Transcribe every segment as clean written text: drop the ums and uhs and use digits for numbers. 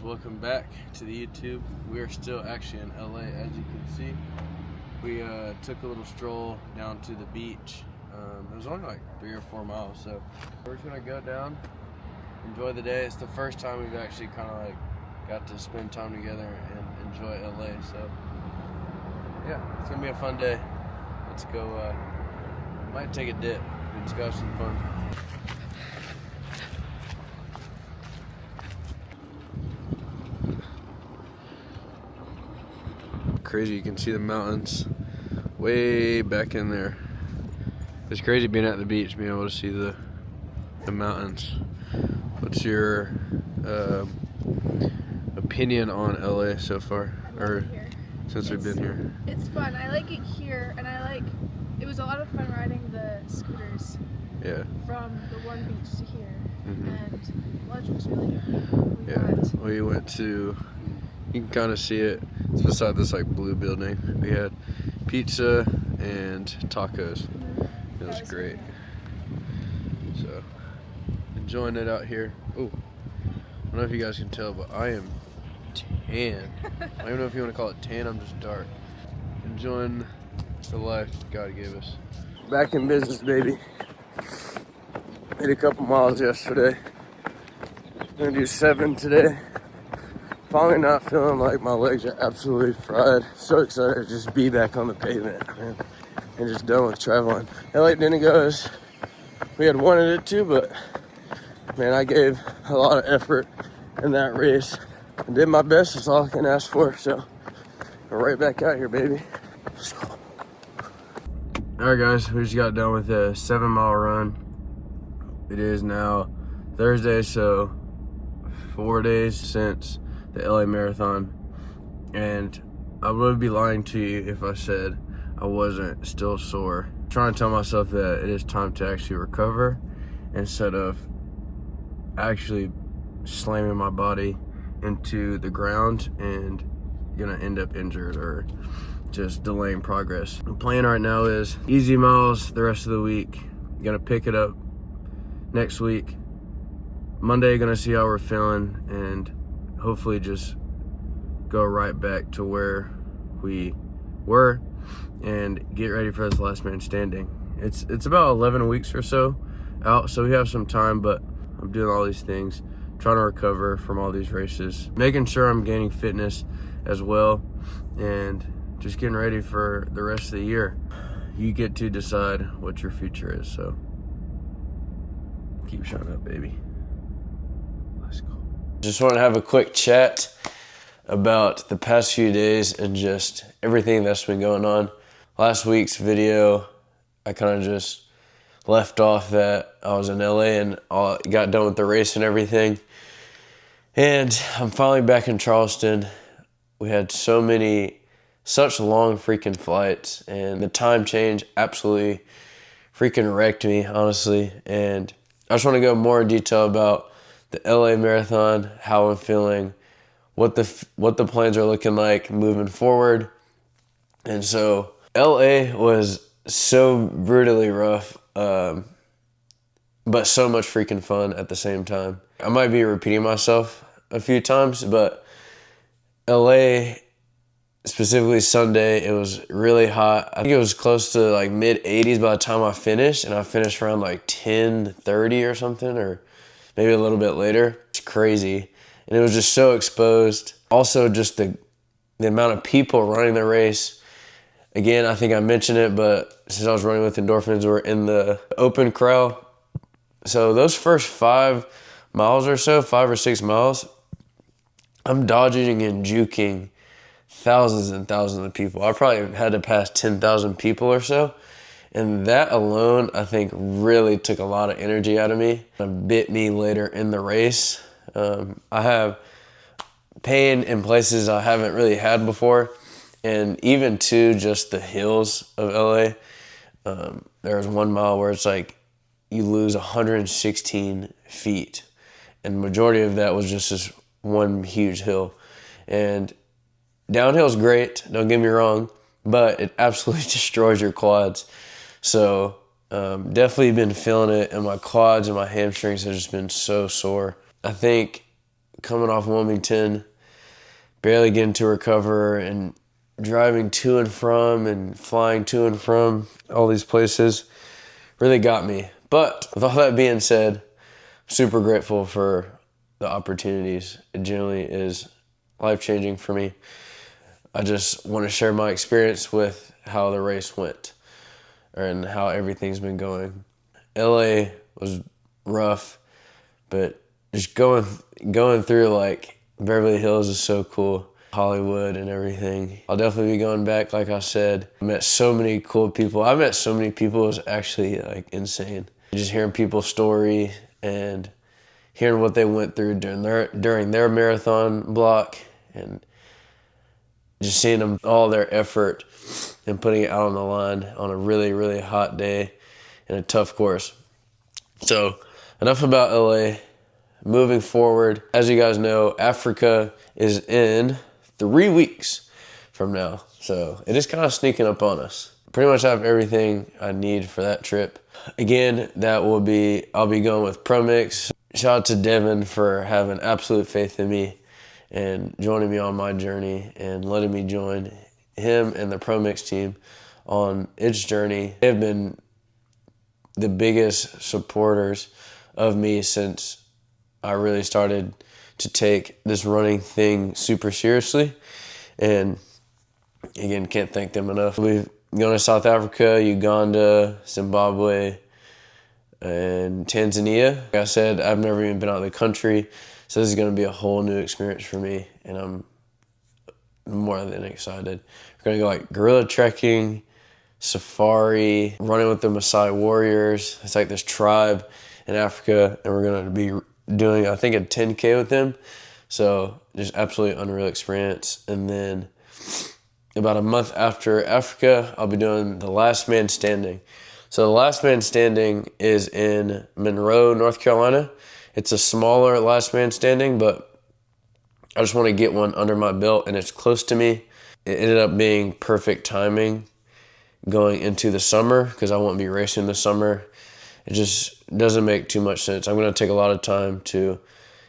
guys, welcome back to the YouTube. We are still actually in LA, as you can see. We took a little stroll down to the beach. It was only like 3 or 4 miles, so we're just gonna go down, enjoy the day. It's the first time we've actually kind of like got to spend time together and enjoy LA. So yeah, it's gonna be a fun day. Let's go. Might take a dip. Let's go have some fun. Crazy, you can see the mountains way back in there. It's crazy being at the beach, being able to see the mountains. What's your opinion on LA so far, or since we've been here? It's fun. I like it here, and it was a lot of fun riding the scooters. Yeah. From the one beach to here, Mm-hmm. and lunch was really good. We went to. You can kind of see it. It's beside this like blue building. We had pizza and tacos. It was great. So, enjoying it out here. Oh, I don't know if you guys can tell, but I am tan. I don't know if you want to call it tan. I'm just dark. Enjoying the life God gave us. Back in business, baby. Made a couple miles yesterday. Gonna do 7 today. Finally not feeling like my legs are absolutely fried. So excited to just be back on the pavement, man. And just done with traveling. LA didn't go as we had wanted it to, but man, I gave a lot of effort in that race. I did my best, that's all I can ask for. So we're right back out here, baby. Let's go. Alright guys, we just got done with a 7-mile run. It is now Thursday, so 4 days since the LA Marathon, and I would be lying to you if I said I wasn't still sore. I'm trying to tell myself that it is time to actually recover instead of actually slamming my body into the ground and gonna end up injured or just delaying progress. The plan right now is easy miles the rest of the week. Gonna pick it up next week. Monday, gonna see how we're feeling and hopefully just go right back to where we were and get ready for this last man standing. It's about 11 weeks or so out, so we have some time, but I'm doing all these things, trying to recover from all these races, making sure I'm gaining fitness as well, and just getting ready for the rest of the year. You get to decide what your future is, so keep showing up, baby. Let's go. Just want to have a quick chat about the past few days and just everything that's been going on. Last week's video, I kind of just left off that I was in LA and got done with the race and everything. And I'm finally back in Charleston. We had such long freaking flights, and the time change absolutely freaking wrecked me, honestly. And I just want to go more in detail about the LA Marathon, how I'm feeling, what the plans are looking like moving forward. And so LA was so brutally rough, but so much freaking fun at the same time. I might be repeating myself a few times, but LA, specifically Sunday, it was really hot. I think it was close to like mid 80s by the time I finished, and I finished around like 10:30 or something, or maybe a little bit later. It's crazy. And it was just so exposed. Also, just the amount of people running the race. Again, I think I mentioned it, but since I was running with endorphins, we're in the open crowd. So those first 5 miles or so, 5 or 6 miles, I'm dodging and juking thousands and thousands of people. I probably had to pass 10,000 people or so. And that alone, I think, really took a lot of energy out of me. It bit me later in the race. I have pain in places I haven't really had before. And even to just the hills of LA, there was 1 mile where it's like you lose 116 feet. And the majority of that was just this one huge hill. And downhill's great, don't get me wrong, but it absolutely destroys your quads. So definitely been feeling it, and my quads and my hamstrings have just been so sore. I think coming off Wilmington, barely getting to recover, and driving to and from and flying to and from all these places really got me. But with all that being said, I'm super grateful for the opportunities. It generally is life-changing for me. I just want to share my experience with how the race went and how everything's been going. LA was rough, but just going through like Beverly Hills is so cool. Hollywood and everything. I'll definitely be going back, like I said. I met so many cool people. I met so many people, it was actually like insane. Just hearing people's story and hearing what they went through during their marathon block, and just seeing them, all their effort and putting it out on the line on a really, really hot day and a tough course. So enough about LA. Moving forward, as you guys know, Africa is in 3 weeks from now. So it is kind of sneaking up on us. Pretty much have everything I need for that trip. Again, I'll be going with Promix. Shout out to Devin for having absolute faith in me and joining me on my journey and letting me join him and the Promix team on its journey. They've been the biggest supporters of me since I really started to take this running thing super seriously. And again, can't thank them enough. We've gone to South Africa, Uganda, Zimbabwe, and Tanzania. Like I said, I've never even been out of the country, so this is going to be a whole new experience for me, and I'm more than excited. We're going to go like gorilla trekking, safari, running with the Maasai warriors. It's like this tribe in Africa, and we're going to be doing, I think, a 10K with them. So just absolutely unreal experience. And then about a month after Africa, I'll be doing the Last Man Standing. So the Last Man Standing is in Monroe, North Carolina. It's a smaller Last Man Standing, but I just want to get one under my belt, and it's close to me. It ended up being perfect timing going into the summer because I won't be racing this summer. It just doesn't make too much sense. I'm going to take a lot of time to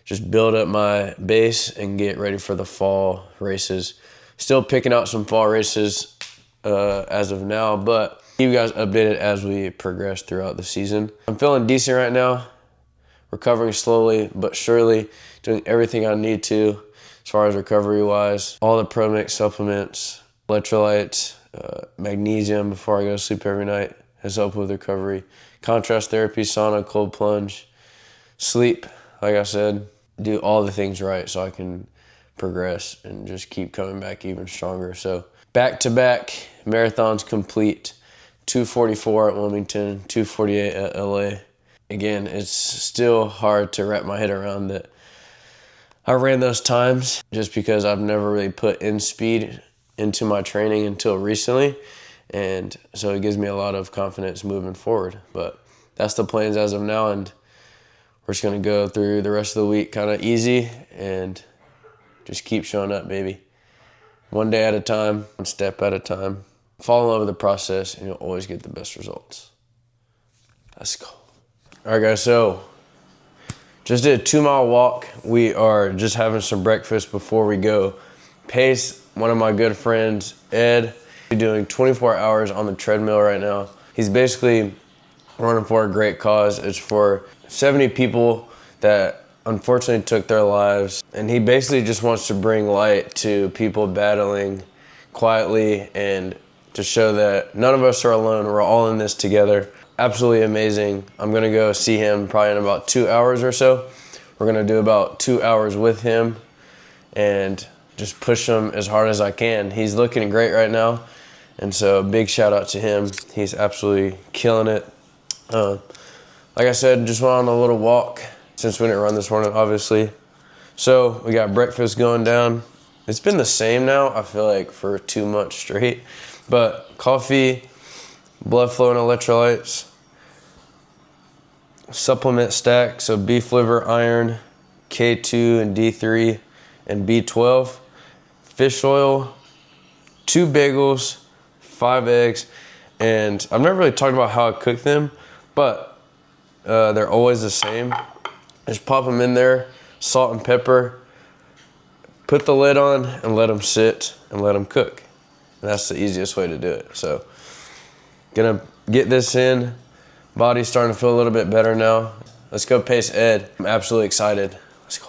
just build up my base and get ready for the fall races. Still picking out some fall races as of now, but keep you guys updated as we progress throughout the season. I'm feeling decent right now, recovering slowly but surely, doing everything I need to as far as recovery-wise. All the Promix supplements, electrolytes, magnesium before I go to sleep every night has helped with recovery. Contrast therapy, sauna, cold plunge, sleep, like I said, do all the things right so I can progress and just keep coming back even stronger. So back-to-back marathons complete, 244 at Wilmington, 248 at LA. Again, it's still hard to wrap my head around that I ran those times just because I've never really put in speed into my training until recently. And so it gives me a lot of confidence moving forward. But that's the plans as of now, and we're just going to go through the rest of the week kind of easy and just keep showing up, baby. One day at a time, one step at a time. Fall in love with the process, and you'll always get the best results. Let's go. All right, guys, so just did a 2-mile walk. We are just having some breakfast before we go. Pace, one of my good friends, Ed, doing 24 hours on the treadmill right now. He's basically running for a great cause. It's for 70 people that unfortunately took their lives. And he basically just wants to bring light to people battling quietly and to show that none of us are alone. We're all in this together. Absolutely amazing. I'm gonna go see him probably in about 2 hours or so. We're gonna do about 2 hours with him and just push him as hard as I can. He's looking great right now. And so big shout out to him. He's absolutely killing it. Like I said, just went on a little walk since we didn't run this morning, obviously. So we got breakfast going down. It's been the same now, I feel like, for 2 months straight. But coffee, blood flow and electrolytes, supplement stack, so beef liver, iron, K2 and D3 and B12, fish oil, 2 bagels, 5 eggs, and I've never really talked about how I cook them, but they're always the same. Just pop them in there, salt and pepper, put the lid on and let them sit and let them cook. And that's the easiest way to do it. So gonna get this in. Body's starting to feel a little bit better now. Let's go pace Ed. I'm absolutely excited. Let's go.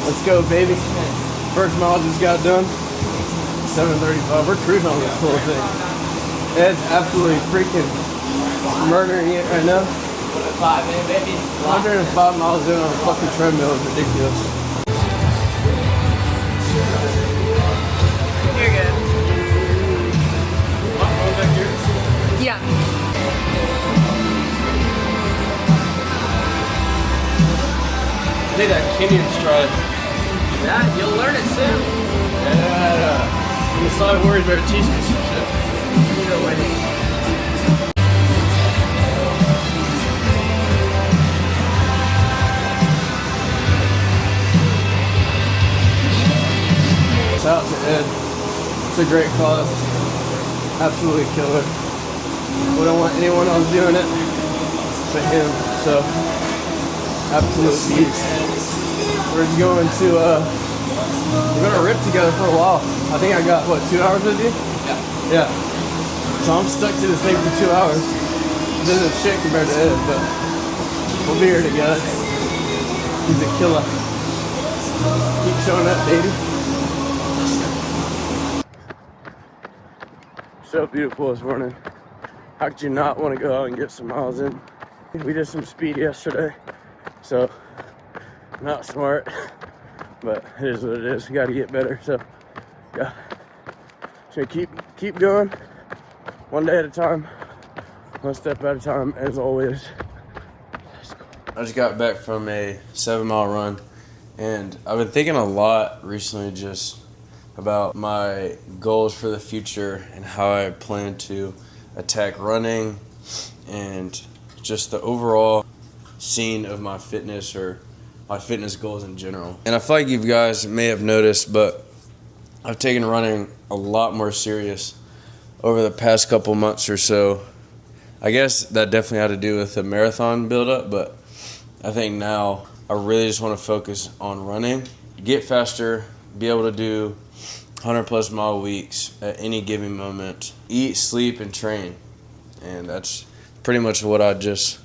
Let's go, baby. First mile just got done. 7:35. We're cruising on this whole thing. Ed's absolutely freaking murdering it right now. 105 miles in on a fucking treadmill is ridiculous. You're good. Yeah. I think that Kenyan stride. Yeah, you'll learn it soon. Yeah. I'm so worried about teach me some shit. Either way. Shout out to Ed. It's a great cause. Absolutely killer. Wouldn't want anyone else doing it but him. So, absolute beast. We're just going to, we're gonna rip together for a while. I think I got, what, 2 hours with you? Yeah. So I'm stuck to this thing for 2 hours. This is shit compared to Ed, but we'll be here together. He's a killer. Keep showing up, baby. So beautiful this morning. How could you not want to go out and get some miles in? We did some speed yesterday, so not smart, but it is what it is. We got to get better. So yeah, so keep going, one day at a time, one step at a time, as always. I just got back from a 7-mile run, and I've been thinking a lot recently just about my goals for the future and how I plan to attack running and just the overall scene of my fitness or my fitness goals in general. And I feel like you guys may have noticed, but I've taken running a lot more serious over the past couple months or so. I guess that definitely had to do with the marathon buildup, but I think now I really just want to focus on running, get faster, be able to do 100+ mile weeks at any given moment, eat, sleep, and train. And that's pretty much what that's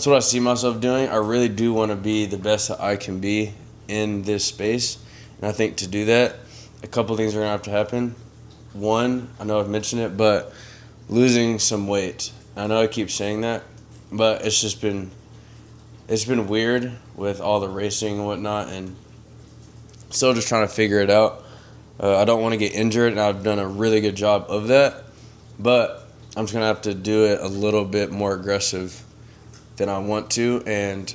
what I see myself doing. I really do want to be the best that I can be in this space. And I think to do that, a couple things are going to have to happen. One, I know I've mentioned it, but losing some weight. I know I keep saying that, but it's been weird with all the racing and whatnot, and still just trying to figure it out. I don't want to get injured, and I've done a really good job of that, but I'm just going to have to do it a little bit more aggressive than I want to and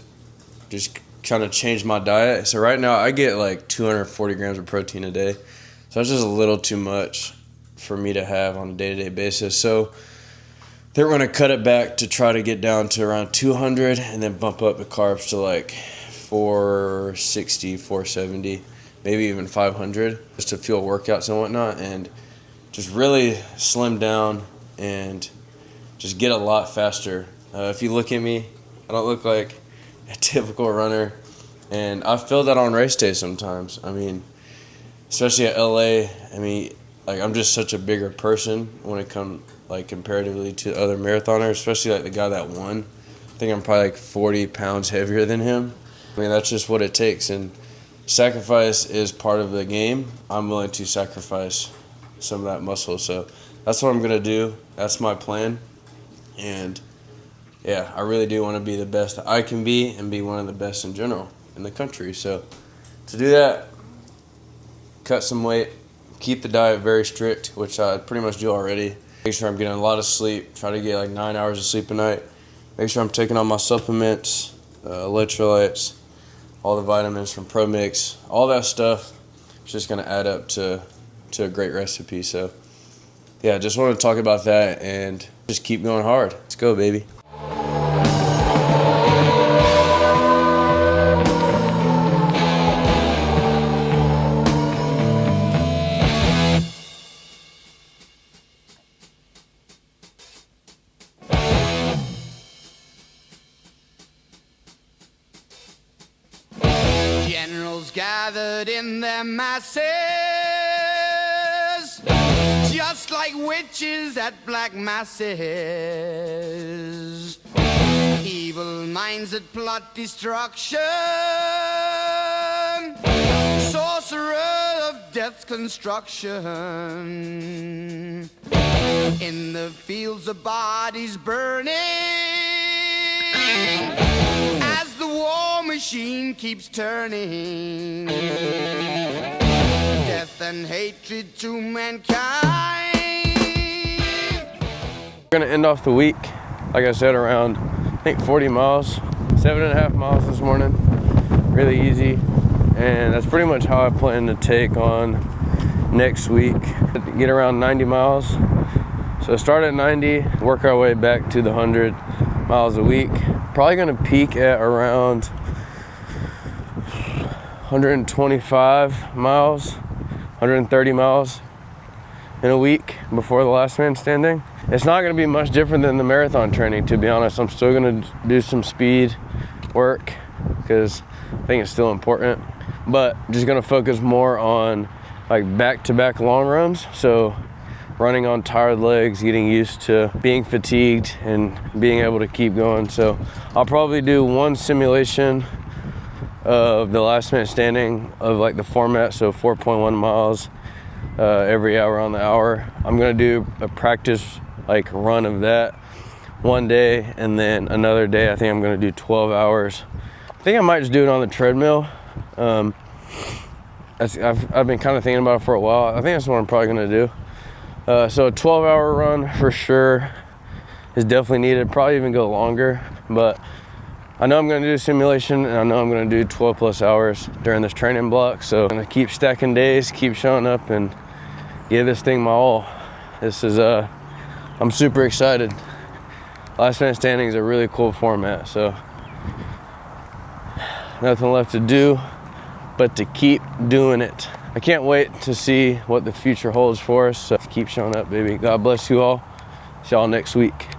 just kind of change my diet. So right now I get like 240 grams of protein a day. So that's just a little too much for me to have on a day-to-day basis. So they're going to cut it back to try to get down to around 200 and then bump up the carbs to like 460, 470, maybe even 500 just to fuel workouts and whatnot, and just really slim down and just get a lot faster. If you look at me, I don't look like a typical runner, and I feel that on race day sometimes. I mean, especially at LA, I mean, like I'm just such a bigger person when it comes like comparatively to other marathoners, especially like the guy that won. I think I'm probably like 40 pounds heavier than him. I mean, that's just what it takes, and sacrifice is part of the game. I'm willing to sacrifice some of that muscle, so that's what I'm gonna do. That's my plan, and yeah, I really do want to be the best that I can be and be one of the best in general in the country. So to do that, cut some weight, keep the diet very strict, which I pretty much do already. Make sure I'm getting a lot of sleep, try to get like 9 hours of sleep a night. Make sure I'm taking all my supplements, electrolytes, all the vitamins from Promix, all that stuff. It's just gonna add up to a great recipe. So yeah, just wanted to talk about that and just keep going hard. Let's go, baby. Generals gathered in their masses, just like witches at black masses. Evil minds that plot destruction, sorcerer of death's construction. In the fields of bodies burning, as the war machine keeps turning, death and hatred to mankind. We're gonna end off the week, like I said, around I think 40 miles, 7.5 miles this morning, really easy. And that's pretty much how I plan to take on next week. Get around 90 miles. So start at 90, work our way back to the 100 miles a week. Probably gonna peak at around 125 miles, 130 miles in a week before the last man standing. It's not gonna be much different than the marathon training, to be honest. I'm still gonna do some speed work because I think it's still important, but I'm just gonna focus more on like back-to-back long runs. So running on tired legs, getting used to being fatigued and being able to keep going. So I'll probably do one simulation of the last man standing of like the format, so 4.1 miles every hour on the hour. I'm gonna do a practice like run of that one day, and then another day I think I'm gonna do 12 hours. I think I might just do it on the treadmill. I've been kind of thinking about it for a while. I think that's what I'm probably gonna do. So a 12-hour run for sure is definitely needed. Probably even go longer, but I know I'm gonna do a simulation, and I know I'm gonna do 12 plus hours during this training block. So I'm gonna keep stacking days, keep showing up, and give this thing my all. This is I'm super excited. Last man standing is a really cool format, so nothing left to do but to keep doing it. I can't wait to see what the future holds for us. So keep showing up, baby. God bless you all. See y'all next week.